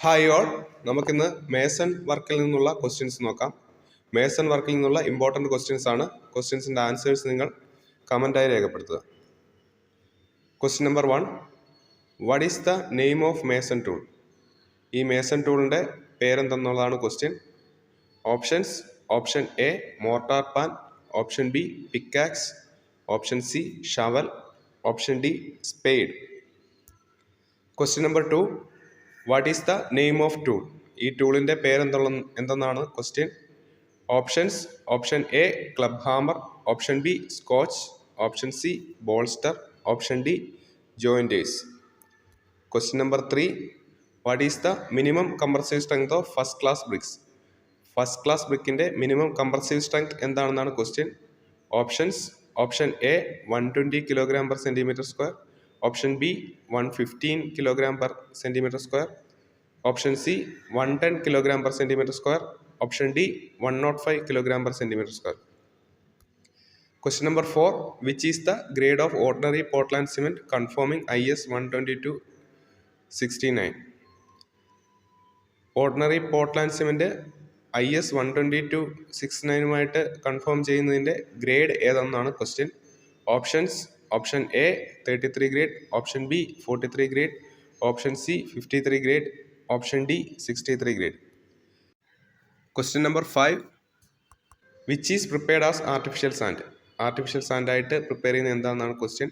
Hi all, നമുക്കിന്ന് Mason വർക്കിൽ നിന്നുള്ള ക്വസ്റ്റ്യൻസ് നോക്കാം. മേസൺ വർക്കിൽ നിന്നുള്ള ഇമ്പോർട്ടൻറ്റ് ക്വസ്റ്റ്യൻസ് ആണ്. ക്വസ്റ്റ്യൻസിൻ്റെ ആൻസേഴ്സ് നിങ്ങൾ കമൻറ്റായി രേഖപ്പെടുത്തുക. Question number 1, what is the name of mason tool? ഈ മേസൺ ടൂളിൻ്റെ പേരെന്തെന്നുള്ളതാണ് question. Options: option A mortar pan, option B pickaxe, option C shovel, option D spade. Question number 2, what is the name of tool? ഈ ടൂളിൻ്റെ എന്തെന്നാണ് question. Options: option A club hammer, option B scotch, option C bolster, option D jointers. Question number 3, what is the minimum compressive strength of first class bricks? First class ബ്രിക്കിൻ്റെ minimum compressive strength എന്താണെന്നാണ് question. Options: option A 120 kg/cm², option B 115 kg/cm², option C 110 kg/cm², option D 105 kg/cm². Question number 4, which is the grade of ordinary Portland cement conforming IS 122-69? Ordinary Portland cement IS 122-69 confirm ചെയ്യുന്നതിൻ്റെ grade ഏതെന്നാണ് question. Options: option A 33 grade, option B 43 grade, option C 53 grade, option D 63 grade. Question number 5, which is prepared as artificial sand? Artificial സാൻഡായിട്ട് prepare ചെയ്യുന്നത് എന്താണെന്നാണ് question.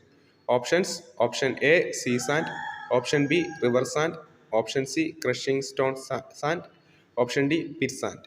Options: option A sea sand, option B river sand, option C crushing stone sand, option D pit sand.